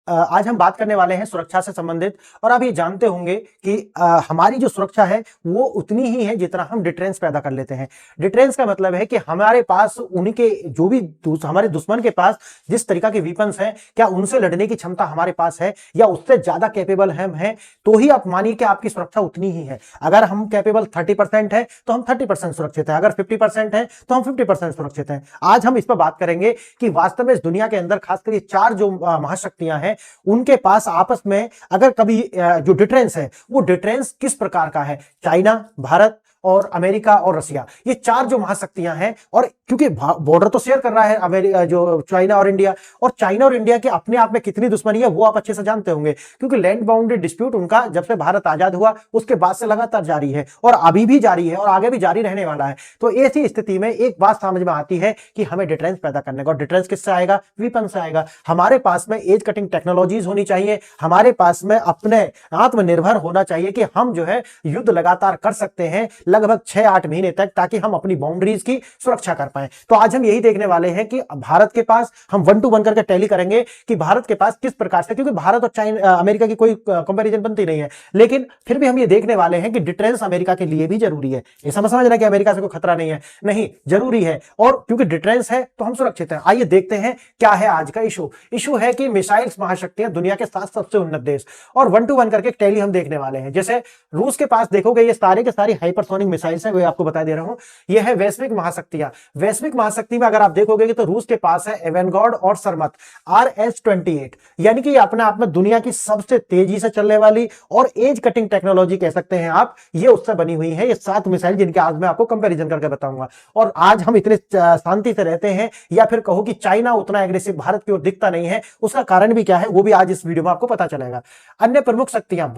आज हम बात करने वाले हैं सुरक्षा से संबंधित। और आप ये जानते होंगे कि हमारी जो सुरक्षा है वो उतनी ही है जितना हम डिटरेंस पैदा कर लेते हैं। डिटरेंस का मतलब है कि हमारे पास उनके जो भी हमारे दुश्मन के पास जिस तरीका के वीपन्स हैं, क्या उनसे लड़ने की क्षमता हमारे पास है या उससे ज्यादा कैपेबल हम हैं, तो ही आप मानिए कि आपकी सुरक्षा उतनी ही है। अगर हम कैपेबल 30% है तो हम 30% सुरक्षित है, अगर 50% है तो हम 50% सुरक्षित हैं। आज हम इस पर बात करेंगे कि वास्तव में इस दुनिया के अंदर खासकर ये चार जो महाशक्तियां हैं उनके पास आपस में अगर कभी जो डिटरेंस है वो डिटरेंस किस प्रकार का है। चाइना, भारत और अमेरिका और रसिया, ये चार जो महाशक्तियां हैं, और क्योंकि बॉर्डर तो शेयर कर रहा है अमेरिका जो चाइना और इंडिया, और चाइना और इंडिया के अपने आप में कितनी दुश्मनी है वो आप अच्छे से जानते होंगे, क्योंकि लैंड बाउंड्री डिस्प्यूट उनका जब से भारत आजाद हुआ उसके बाद से लगातार जारी है और अभी भी जारी है और आगे भी जारी रहने वाला है। तो ऐसी स्थिति में एक बात समझ में आती है कि हमें डिटरेंस पैदा करने का, और डिटरेंस किससे आएगा? वीपन से आएगा। हमारे पास में एज कटिंग टेक्नोलॉजीज होनी चाहिए, हमारे पास में अपने आत्मनिर्भर होना चाहिए कि हम जो है युद्ध लगातार कर सकते हैं लगभग 6-8 महीने तक, ताकि हम अपनी बाउंड्रीज की सुरक्षा कर पाएं। तो आज हम यही देखने वाले हैं कि भारत के पास, हम 1 to 1 करके टैली करेंगे कि भारत के पास किस प्रकार से, क्योंकि भारत और चाइना अमेरिका की कोई कंपैरिजन बनती नहीं है, लेकिन फिर भी हम ये देखने वाले हैं कि डिटरेंस अमेरिका के लिए भी जरूरी है। ये समझना कि अमेरिका से कोई खतरा नहीं है, नहीं, जरूरी है, और क्योंकि डिटरेंस है तो हम सुरक्षित हैं। आइए देखते हैं क्या है आज का इशू है कि मिसाइल्स महाशक्तियां दुनिया के 7 सबसे उन्नत देश, और 1 to 1 करके टैली हम देखने वाले हैं। जैसे रूस के पास देखोगे ये सारे के सारी हाइपरसोनिक मिसाइल्स है, वो आपको बता दे रहा हूं। ये है वैश्विक महाशक्तियां। वैश्विक महाशक्ति में अगर आप देखोगे तो रूस के पास है एवेनगॉर्ड और सरमत RS-28, यानी कि अपने आप में दुनिया की सबसे तेजी से चलने वाली और एज कटिंग टेक्नोलॉजी कह सकते हैं आप, ये उससे बनी हुई है। ये 7 मिसाइल जिनके आज मैं आपको कंपैरिजन करके बताऊंगा। और आज हम इतने शांति से रहते हैं, या फिर कहो कि चाइना उतना एग्रेसिव भारत की ओर दिखता नहीं है, उसका कारण भी क्या है वो भी आज इस वीडियो में आपको पता चलेगा। अन्य प्रमुख शक्तियां,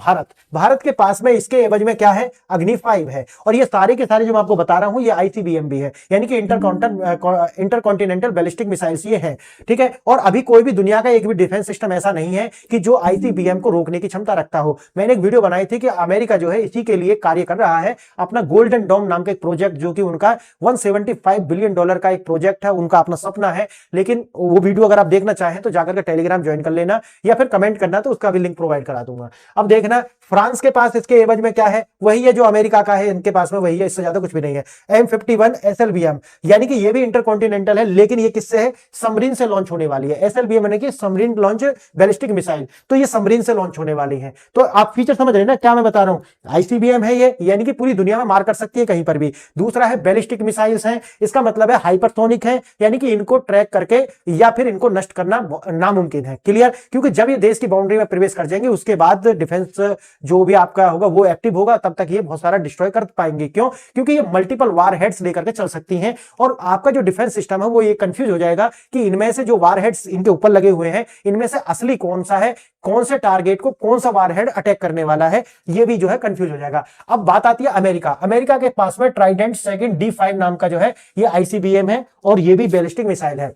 भारत के पास में इसके एवज में क्या है? अग्नि 5 है, और ये सारे के सारे जो मैं आपको बता रहा हूं ये ICBM भी है, यानी कि इंटरकॉन्टिनेंटल बैलिस्टिक मिसाइल्स ये है, ठीक है। और अभी कोई भी दुनिया का एक भी डिफेंस सिस्टम ऐसा नहीं है कि जो ICBM को रोकने की क्षमता रखता हो। मैंने एक वीडियो बनाई थी कि अमेरिका जो है इसी के लिए कार्य कर रहा है, अपना गोल्डन डोम नाम का एक प्रोजेक्ट, जो कि उनका $175 बिलियन का एक प्रोजेक्ट है, उनका अपना सपना है। लेकिन वो वीडियो अगर आप देखना चाहें तो जाकर के टेलीग्राम ज्वाइन कर लेना, या फिर कमेंट करना, तो उसका भी लिंक प्रोवाइड करा दूंगा। अब देखना फ्रांस के पास इसके एवज में क्या है? वही है जो अमेरिका का है, इनके पास में वही है, इससे ज्यादा कुछ भी नहीं है। M51 SLBM, यानी कि ये भी इंटरकॉन्टिनेंटल है, लेकिन ये किससे है? सबमरीन से लॉन्च होने वाली है। SLBM यानी कि सबमरीन लॉन्च बैलिस्टिक मिसाइल, तो ये सबमरीन से लॉन्च होने वाली है। तो आप फीचर समझ रहे हैं ना क्या मैं बता रहा हूं? ICBM है ये, यानी कि पूरी दुनिया में मार कर सकती है कहीं पर भी। दूसरा है बैलिस्टिक मिसाइल्स है, इसका मतलब है हाइपरसोनिक है, यानी कि इनको ट्रैक करके या फिर इनको नष्ट करना नामुमकिन है। क्लियर? क्योंकि जब ये देश की बाउंड्री में प्रवेश कर जाएंगे उसके बाद डिफेंस जो भी आपका होगा वो एक्टिव होगा, तब तक ये बहुत सारा डिस्ट्रॉय कर पाएंगे। क्यों? क्योंकि ये मल्टीपल वारहेड्स लेकर के चल सकती हैं, और आपका जो डिफेंस सिस्टम है वो ये कंफ्यूज हो जाएगा कि इनमें से जो वारहेड्स इनके ऊपर लगे हुए हैं इनमें से असली कौन सा है, कौन से टारगेट को कौन सा वारहेड अटैक करने वाला है, ये भी जो है कंफ्यूज हो जाएगा। अब बात आती है अमेरिका के पास में ट्राइडेंट सेकंड D5 नाम का जो है ये ICBM है, और ये भी बैलिस्टिक मिसाइल है।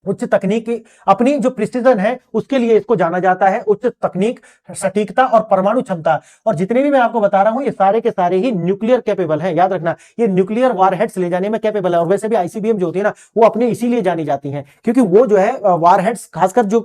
उच्च तकनीक की अपनी जो प्रिसीजन है उसके लिए इसको जाना जाता है, उच्च तकनीक, सटीकता और परमाणु क्षमता। और जितने भी मैं आपको बता रहा हूं ये सारे के सारे ही न्यूक्लियर कैपेबल हैं, याद रखना, ये न्यूक्लियर वारहेड्स ले जाने में कैपेबल है। और वैसे भी ICBM जो होती है ना वो अपने इसीलिए जानी जाती हैं क्योंकि वो जो है वारहेड्स, खासकर जो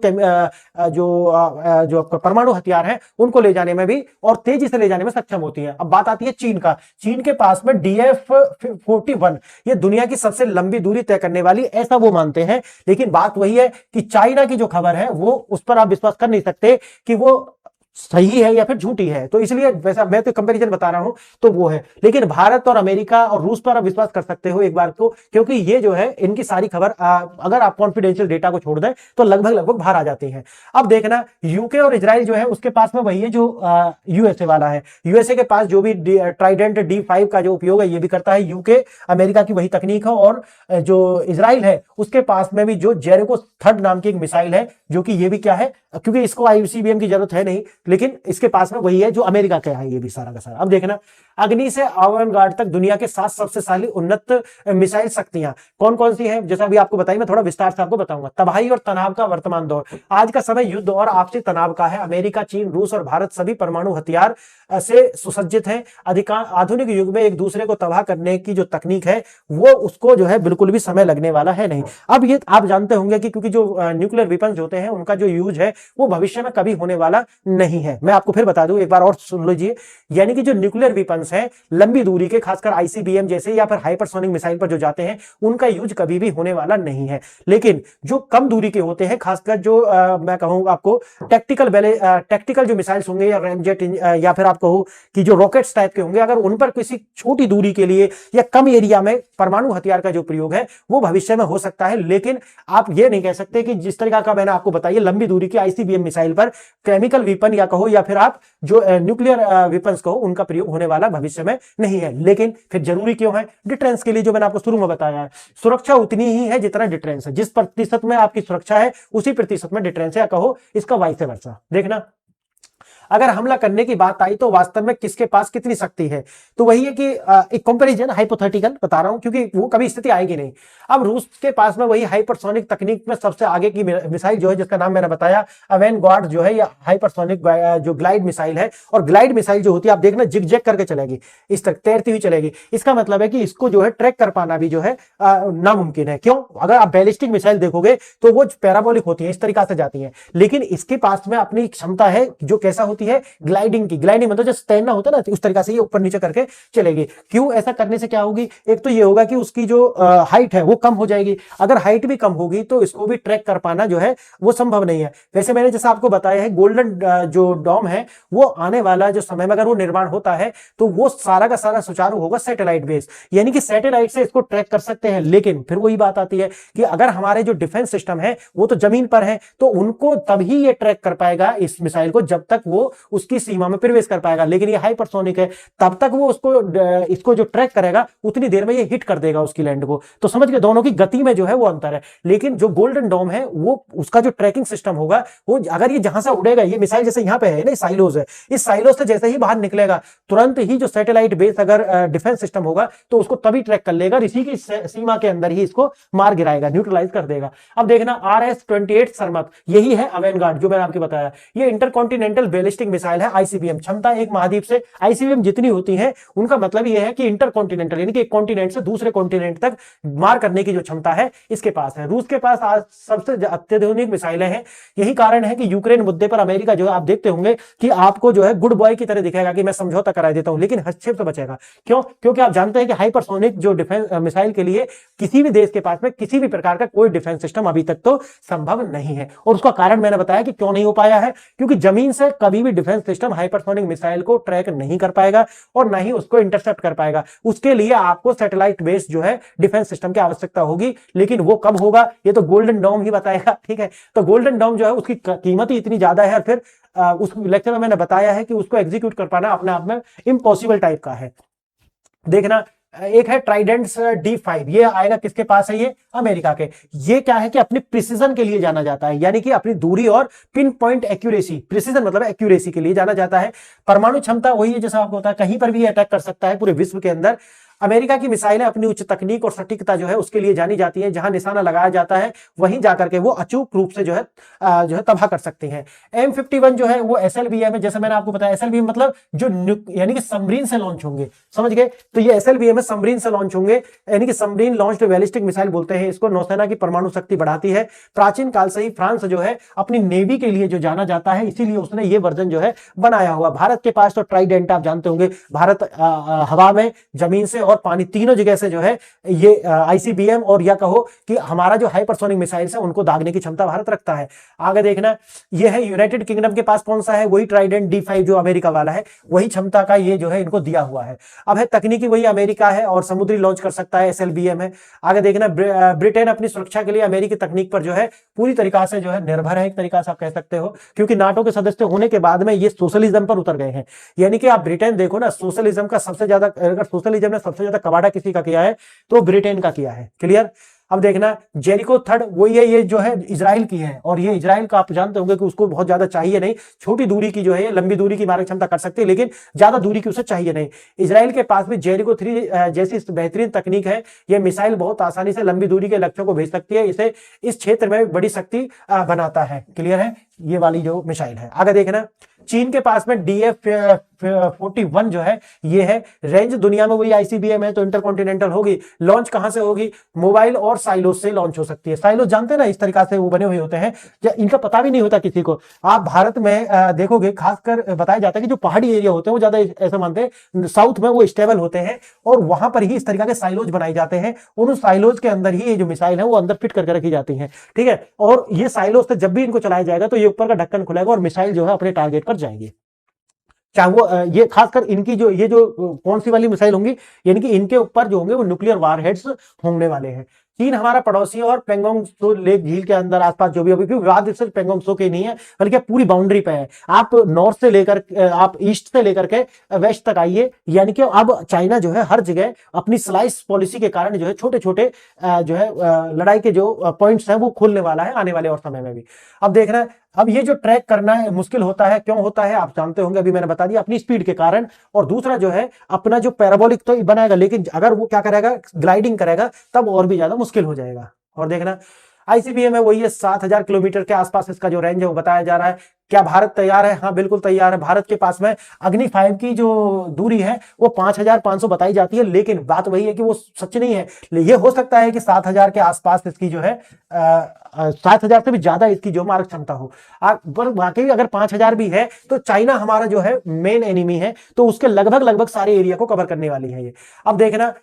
परमाणु हथियार है उनको ले जाने में भी और तेजी से ले जाने में सक्षम होती है। अब बात आती है चीन का। चीन के पास में DF-41, ये दुनिया की सबसे लंबी दूरी तय करने वाली, ऐसा वो मानते हैं। लेकिन बात वही है कि चाइना की जो खबर है वो उस पर आप विश्वास कर नहीं सकते कि वो सही है या फिर झूठी है, तो इसलिए वैसा मैं तो कंपैरिजन बता रहा हूं तो वो है। लेकिन भारत और अमेरिका और रूस पर आप विश्वास कर सकते हो एक बार को, क्योंकि ये जो है इनकी सारी खबर अगर आप कॉन्फिडेंशियल डेटा को छोड़ दें तो लगभग बाहर आ जाती है। अब देखना यूके और इजराइल जो है उसके पास में वही है जो यूएसए वाला है। यूएसए के पास जो भी ट्राइडेंट D5 का जो उपयोग है ये भी करता है यूके, अमेरिका की वही तकनीक है। और जो इजराइल है उसके पास में भी जो जेरिको 3 नाम की एक मिसाइल है, जो कि ये भी क्या है, क्योंकि इसको ICBM की जरूरत है नहीं, लेकिन इसके पास में वही है जो अमेरिका का है, ये भी सारा का सारा। अब देखना, अग्नि से अवॉन्गार्ड तक दुनिया के 7 सबसे सारी उन्नत मिसाइल शक्तियां कौन कौन सी हैं, जैसा अभी आपको बताई, मैं थोड़ा विस्तार से आपको बताऊंगा। तबाही और तनाव का वर्तमान दौर, आज का समय युद्ध और आपसी तनाव का है। अमेरिका, चीन, रूस और भारत सभी परमाणु हथियार से सुसज्जित हैं। अधिकांश आधुनिक युग में एक दूसरे को तबाह करने की जो तकनीक है वो उसको जो है बिल्कुल भी समय लगने वाला है नहीं। अब ये आप जानते होंगे कि क्योंकि जो न्यूक्लियर वेपन्स होते हैं उनका जो यूज है वो भविष्य में कभी होने वाला नहीं है। मैं आपको फिर बता दूं, एक बार और सुन लीजिए, यानी कि जो न्यूक्लियर वेपन्स हैं लंबी दूरी के, खासकर आईसीबीएम जैसे या फिर हाइपरसोनिक मिसाइल पर जो जाते हैं उनका यूज कभी भी होने वाला नहीं है। लेकिन जो कम दूरी के होते हैं, खासकर जो मैं कहूंगा आपको टैक्टिकल जो मिसाइल्स होंगे या रैमजेट या फिर आप कहो कि जो रॉकेट्स टाइप के होंगे, अगर उन पर किसी छोटी दूरी के लिए या कम एरिया में परमाणु हथियार का जो प्रयोग है वो भविष्य में हो सकता है। लेकिन आप ये नहीं कह सकते कि जिस तरीका का मैंने आपको बताया लंबी दूरी की आईसीबीएम मिसाइल पर केमिकल वेपन या कहो या फिर आप जो न्यूक्लियर वेपन्स कहो उनका प्रयोग होने वाला भविष्य में नहीं है। लेकिन फिर जरूरी क्यों है? डिफरेंस के लिए, जो मैंने आपको शुरू में बताया है, सुरक्षा उतनी ही है जितना डिफरेंस है। जिस प्रतिशत में आपकी सुरक्षा है उसी प्रतिशत में डिफरेंस है, या कहो इसका वाइस वर्सा। देखना, अगर हमला करने की बात आई तो वास्तव में किसके पास कितनी शक्ति है, तो वही है कि एक कंपैरिजन हाइपोथेटिकल बता रहा हूं क्योंकि वो कभी स्थिति आएगी नहीं। अब रूस के पास में वही हाइपरसोनिक तकनीक में सबसे आगे की मिसाइल जो है जिसका नाम मैंने बताया अवेनगार्ड जो है, या हाइपरसोनिक जो ग्लाइड मिसाइल है। और ग्लाइड मिसाइल जो होती है आप देखना जिग-जैग करके चलेगी, इस तक तैरती हुई चलेगी। इसका मतलब है कि इसको जो है ट्रैक कर पाना भी जो है नामुमकिन है। क्यों? अगर आप बैलिस्टिक मिसाइल देखोगे तो वो पैराबोलिक होती है, इस तरीका से जाती है, लेकिन इसके पास में अपनी क्षमता है जो कैसा होती है, ग्लाइडिंग की। ग्लाइडिंग मतलब जैसे तैरना होता है ना, उस तरीका से ये ऊपर नीचे करके चलेगी। क्यों? ऐसा करने से क्या होगी, एक तो ये होगा कि उसकी जो हाइट है वो कम हो जाएगी। अगर हाइट भी कम होगी तो इसको भी ट्रैक कर पाना जो है वो संभव नहीं है। वैसे मैंने जैसा आपको बताया है गोल्डन जो डॉम है वो आने वाला जो समय में अगर वो निर्माण होता है तो वो सारा का सारा सुचारू होगा सैटेलाइट बेस, यानी कि सैटेलाइट से इसको ट्रैक कर सकते हैं। लेकिन फिर वही बात आती है कि अगर हमारे जो डिफेंस सिस्टम है वो तो जमीन पर है, तो उनको तभी ये ट्रैक कर पाएगा इस मिसाइल को जब तक वो उसकी सीमा में प्रवेश कर पाएगा। लेकिन ये हाइपरसोनिक है, तब तक वो इसको जो ट्रैक करेगा उतनी देर में ये हिट कर देगा उसकी लैंड को। तो समझ गए, दोनों की गति में जो है वो अंतर है। लेकिन जो गोल्डन डोम है वो उसका जो ट्रैकिंग सिस्टम होगा वो अगर ये जहां से उड़ेगा, ये मिसाइल जैसे यहां पे है ना साइलोज है, इस साइलोज से जैसे ही बाहर निकलेगा तुरंत ही जो सैटेलाइट बेस अगर डिफेंस सिस्टम होगा तो उसको तभी ट्रैक कर लेगा, इसी की सीमा के अंदर ही इसको मार गिराएगा, न्यूट्रलाइज कर देगा। अब देखना RS-28 सरमत, यही है अवेनगार्ड जो मैंने आपको बताया। ये इंटरकॉन्टिनेंटल बैलिस्टिक मिसाइल है। आईसीबीएम क्षमता एक महाद्वीप से आईसीबीएम जितनी होती है उनका मतलब यह है कि इंटरकॉन्टिनेंटल, यानी कि एक कॉन्टिनेंट से दूसरे कॉन्टिनेंट तक मार करने की जो क्षमता है इसके पास है। रूस के पास आज सबसे अत्याधुनिक मिसाइलें हैं। यही कारण है कि यूक्रेन मुद्दे पर अमेरिका जो है, आप देखते होंगे कि आपको जो है गुड बॉय की तरह दिखेगा कि मैं समझौता करा देता हूं, लेकिन हस्तक्षेप से बचेगा। क्यों? क्योंकि आप जानते हैं कि हाइपरसोनिक जो डिफेंस मिसाइल के लिए किसी भी देश के पास में किसी भी प्रकार का कोई डिफेंस सिस्टम अभी तक तो संभव नहीं है। और उसका कारण मैंने बताया कि क्यों नहीं हो पाया है, क्योंकि जमीन से कभी भी डिफेंस सिस्टम हाइपरसोनिक मिसाइल को ट्रैक नहीं कर पाएगा और ना ही उसको इंटरसेप्ट कर पाएगा। उसके लिए आपको सैटेलाइट बेस्ड जो है डिफेंस सिस्टम की आवश्यकता होगी, लेकिन वो कब होगा ये तो गोल्डन डोम ही बताएगा। ठीक है, तो गोल्डन डोम जो है उसकी कीमत ही इतनी ज्यादा है, और फिर उस लेक्चर में मैंने बताया है कि उसको एग्जीक्यूट कर पाना अपने आप में इम्पॉसिबल टाइप का है। देखना, एक है ट्राइडेंट्स D5, ये आएगा किसके पास है, ये अमेरिका के। ये क्या है कि अपनी प्रिसीजन के लिए जाना जाता है, यानी कि अपनी दूरी और पिन पॉइंट एक्यूरेसी, प्रिसीजन मतलब एक्यूरेसी के लिए जाना जाता है। परमाणु क्षमता वही है जैसा आपको होता है, कहीं पर भी अटैक कर सकता है पूरे विश्व के अंदर। अमेरिका की मिसाइलें अपनी उच्च तकनीक और सटीकता जो है उसके लिए जानी जाती है। जहां निशाना लगाया जाता है वहीं जाकर के वो अचूक रूप से जो है तबाह कर सकती हैं। M51 जो है वो SLBM है, जैसे मैंने आपको बताया। SLBM मतलब जो यानी कि सबमरीन से लॉन्च होंगे, समझ गए? तो ये SLBM है, सबमरीन से लॉन्च होंगे, यानी कि सबमरीन लॉन्च्ड बैलिस्टिक मिसाइल बोलते हैं इसको। नौसेना की परमाणु शक्ति बढ़ाती है। प्राचीन काल से ही फ्रांस जो है अपनी नेवी के लिए जो जाना जाता है, इसीलिए उसने ये वर्जन जो है बनाया हुआ। भारत के पास तो ट्राइडेंट आप जानते होंगे, भारत हवा में, जमीन से और पानी तीनों जगह से जो है ये आईसीबीएम और या कहो कि हमारा जो हाइपरसोनिक मिसाइल्स है उनको दागने की क्षमता भारत रखता है। आगे देखना, ये है यूनाइटेड किंगडम के पास कौन सा है, वही ट्राइडेंट D5 जो अमेरिका वाला है, वही क्षमता का ये जो है इनको दिया हुआ है। अब है तकनीकी वही अमेरिका है और समुद्री लॉन्च कर सकता है, SLBM है। आगे देखना, ब्रिटेन अपनी सुरक्षा के लिए अमेरिकी तकनीक पर जो है पूरी तरीका से जो है निर्भर है, एक तरीका से आप कह सकते हो, क्योंकि नाटो के सदस्य होने के बाद में ये सोशलिज्म पर उतर गए हैं। यानी कि आप ब्रिटेन देखो ना, सोशलिज्म का सबसे ज्यादा, अगर सोशलिज्म ने सबसे ज्यादा कबाड़ा किसी का किया है तो ब्रिटेन का किया है। क्लियर? अब देखना जेरिको थर्ड वही है, ये जो है इजराइल की है, और ये इजराइल का आप जानते होंगे कि उसको बहुत ज्यादा चाहिए नहीं, छोटी दूरी की जो है लंबी दूरी की मारक क्षमता कर सकती है, लेकिन ज्यादा दूरी की उसे चाहिए नहीं। इजराइल के पास भी जेरिको 3 जैसी बेहतरीन तकनीक है। यह मिसाइल बहुत आसानी से लंबी दूरी के लक्ष्यों को भेज सकती है, इसे इस क्षेत्र में बड़ी शक्ति बनाता है। क्लियर है, ये वाली जो मिसाइल है। आगे देखना चीन के पास में DF-41 जो है ये है। रेंज दुनिया में वही ICBM है, तो इंटरकॉन्टिनेंटल होगी। लॉन्च कहां से होगी? मोबाइल और साइलोस से लॉन्च हो सकती है। साइलोस जानते हैं ना, इस तरीका से वो बने हुए होते हैं, इनका पता भी नहीं होता किसी को। आप भारत में देखोगे खासकर बताया जाता है कि जो पहाड़ी एरिया होते हैं वो ज्यादा ऐसा मानते हैं साउथ में वो स्टेबल होते हैं, और वहां पर ही इस तरीका के साइलोज बनाए जाते हैं, और उन साइलोज के अंदर ही ये जो मिसाइल है वो अंदर फिट करके रखी जाती है। ठीक है, और ये साइलोज से जब भी इनको चलाया जाएगा तो ये ऊपर का ढक्कन खुलेगा और मिसाइल जो है अपने टारगेट पर जाएंगे। चाहे वो ये खासकर इनकी जो ये जो कौन सी वाली मिसाइल होंगी, यानी कि इनके ऊपर जो होंगे वो न्यूक्लियर वारहेड्स होने वाले हैं। चीन हमारा पड़ोसी है और पेंगोंग त्सो लेक झील के अंदर आसपास जो भी अभी विवाद सिर्फ पेंगोंग त्सो के नहीं है, बल्कि पूरी बाउंड्री पे है। आप नॉर्थ से लेकर आप ईस्ट से लेकर के वेस्ट तक आइए, यानी कि अब चाइना जो है हर जगह अपनी स्लाइस पॉलिसी के कारण जो है छोटे छोटे जो है लड़ाई के जो पॉइंट्स हैं वो खोलने वाला है आने वाले और समय में भी। अब देख रहे हैं, अब ये जो ट्रैक करना है मुश्किल होता है, क्यों होता है आप जानते होंगे, अभी मैंने बता दिया, अपनी स्पीड के कारण, और दूसरा जो है अपना जो पैराबोलिक तो बनाएगा, लेकिन अगर वो क्या करेगा, ग्लाइडिंग करेगा, तब और भी ज्यादा मुश्किल हो जाएगा। और देखना ICBM है वही है, 7,000 किलोमीटर के आसपास इसका जो रेंज है वो बताया जा रहा है। क्या भारत तैयार है? हाँ बिल्कुल तैयार है। भारत के पास में अग्नि 5 की जो दूरी है वो 5,500 बताई जाती है, लेकिन बात वही है कि वो सच नहीं है। ये हो सकता है कि 7,000 के आसपास इसकी जो है 7,000 से भी ज्यादा इसकी जो मारक क्षमता हो। पर वाकई अगर 5,000 भी है तो चाइना हमारा जो है मेन एनिमी है, तो उसके लगभग लगभग सारे एरिया को कवर करने वाली है ये। अब देखना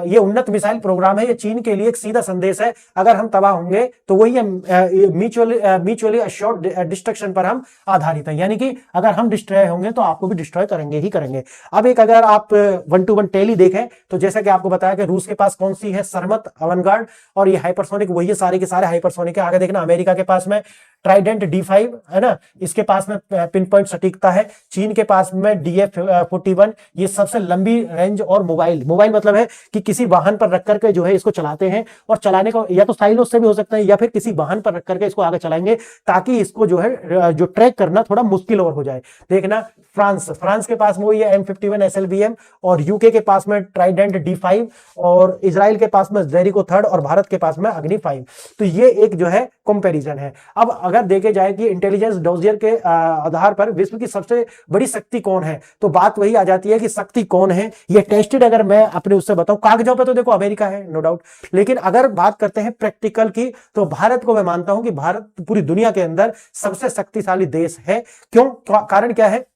ये उन्नत मिसाइल प्रोग्राम है, ये चीन के लिए एक सीधा संदेश है, अगर हम तबाह होंगे तो वही म्यूचुअली अश्योर्ड डिस्ट्रक्शन पर हम आधारित है, यानी कि अगर हम डिस्ट्रॉय होंगे तो आपको भी डिस्ट्रॉय करेंगे ही करेंगे। अब एक अगर आप 1-to-1 टेली देखें तो जैसा कि आपको बताया कि रूस के पास कौन सी है, सरमत, अवनगार्ड, और ये हाइपरसोनिक वही है, सारे के सारे हाइपरसोनिक है। आगे देखना अमेरिका के पास में ट्राइडेंट D5 है ना, इसके पास में पिन पॉइंट सटीकता है। चीन के पास में DF-41, ये सबसे लंबी रेंज और मोबाइल मतलब है कि किसी वाहन पर रख करके जो है इसको चलाते हैं, और चलाने को या तो साइलोस से भी हो सकता है या फिर किसी वाहन पर रख करके इसको आगे चलाएंगे, ताकि इसको जो है जो ट्रैक करना थोड़ा मुश्किल और हो जाए। देखना फ्रांस के पास वो ये M51 SLBM, और यूके के पास में ट्राइडेंट D5, और इजराइल के पास में जेरिको थर्ड, और भारत के पास में अग्नि 5। तो ये एक जो है कंपैरिजन है। अब अगर देखे जाए कि इंटेलिजेंस डोजियर के आधार पर विश्व की सबसे बड़ी शक्ति कौन है, तो बात वही आ जाती है कि शक्ति कौन है। ये टेस्टेड अगर मैं अपने उससे बताऊं, कागजों पे तो देखो अमेरिका है नो डाउट, लेकिन अगर बात करते हैं प्रैक्टिकल की तो भारत को मैं मानता हूं कि भारत पूरी दुनिया के अंदर सबसे शक्तिशाली देश है। क्यों? कारण क्या है?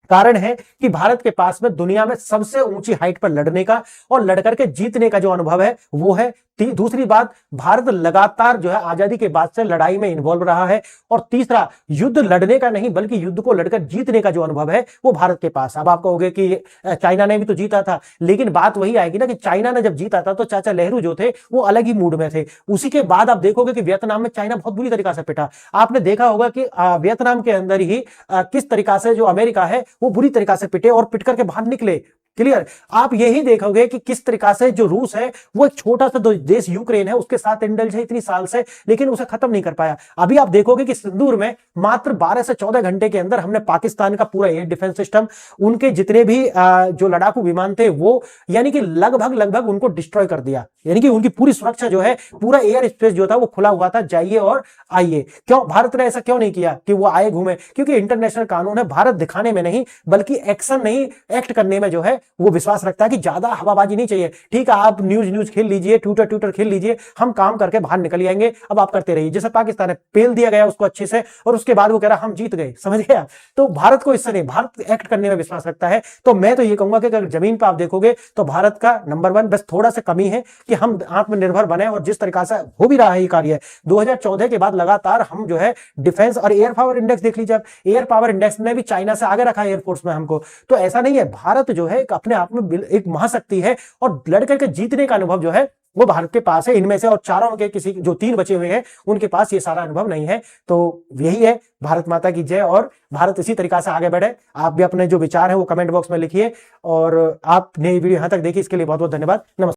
कारण है कि भारत के पास में दुनिया में सबसे ऊंची हाइट पर लड़ने का और लड़कर के जीतने का जो अनुभव है वो है। दूसरी बात, भारत लगातार जो है आजादी के बाद से लड़ाई में इन्वॉल्व रहा है, और तीसरा युद्ध लड़ने का नहीं बल्कि युद्ध को लड़कर जीतने का जो अनुभव है वो भारत के पास। अब आप कहोगे कि चाइना ने भी तो जीता था, लेकिन बात वही आएगी ना कि चाइना ने जब जीता था तो चाचा नेहरू जो थे वो अलग ही मूड में थे। उसी के बाद आप देखोगे कि वियतनाम में चाइना बहुत बुरी तरीका से पिटा। आपने देखा होगा कि वियतनाम के अंदर ही किस तरीका से जो अमेरिका है वो बुरी तरीका से पिटे और पिट करके बाहर निकले। क्लियर? आप यही देखोगे कि किस तरीका से जो रूस है वो एक छोटा सा देश यूक्रेन है उसके साथ इंडल्ज है इतनी साल से, लेकिन उसे खत्म नहीं कर पाया। अभी आप देखोगे कि सिंदूर में मात्र 12 से 14 घंटे के अंदर हमने पाकिस्तान का पूरा एयर डिफेंस सिस्टम, उनके जितने भी जो लड़ाकू विमान थे वो यानी कि लगभग उनको डिस्ट्रॉय कर दिया। यानी कि उनकी पूरी सुरक्षा जो है, पूरा एयर स्पेस जो था वो खुला हुआ था, जाइए और आइए। क्यों भारत ने ऐसा क्यों नहीं किया कि वो आए घूमे? क्योंकि इंटरनेशनल कानून है, भारत दिखाने में नहीं बल्कि एक्शन नहीं एक्ट करने में जो है वो विश्वास रखता है कि ज्यादा हवाबाजी नहीं चाहिए। ठीक है, आप न्यूज खेल लीजिए, ट्विटर खेल लीजिए, हम काम करके बाहर निकल आएंगे। अब आप करते रहिए। जैसे पाकिस्तान है, पेल दिया गया उसको अच्छे से और उसके बाद वो कह रहा हम जीत गए, समझ गया? तो भारत को इससे नहीं, भारत एक्ट करने में विश्वास रखता है। तो मैं तो ये कहूंगा कि अगर जमीन पर आप देखोगे तो भारत का नंबर 1, बस थोड़ा सा कमी है कि हम आत्मनिर्भर बने, और जिस तरीका से हो भी रहा है ये कार्य 2014 के बाद लगातार हम जो है डिफेंस और एयर पावर इंडेक्स देख लीजिए, एयर पावर इंडेक्स ने भी चाइना से आगे रखा है एयरफोर्स में हमको। तो ऐसा नहीं है, भारत जो है अपने आप में एक महाशक्ति है, और लड़ करके जीतने का अनुभव जो है वो भारत के पास है। इनमें से और चारों के किसी जो 3 बचे हुए हैं उनके पास ये सारा अनुभव नहीं है। तो यही है, भारत माता की जय, और भारत इसी तरीका से आगे बढ़े। आप भी अपने जो विचार है वो कमेंट बॉक्स में लिखिए, और आपने वीडियो यहां तक देखी इसके लिए बहुत बहुत धन्यवाद। नमस्कार।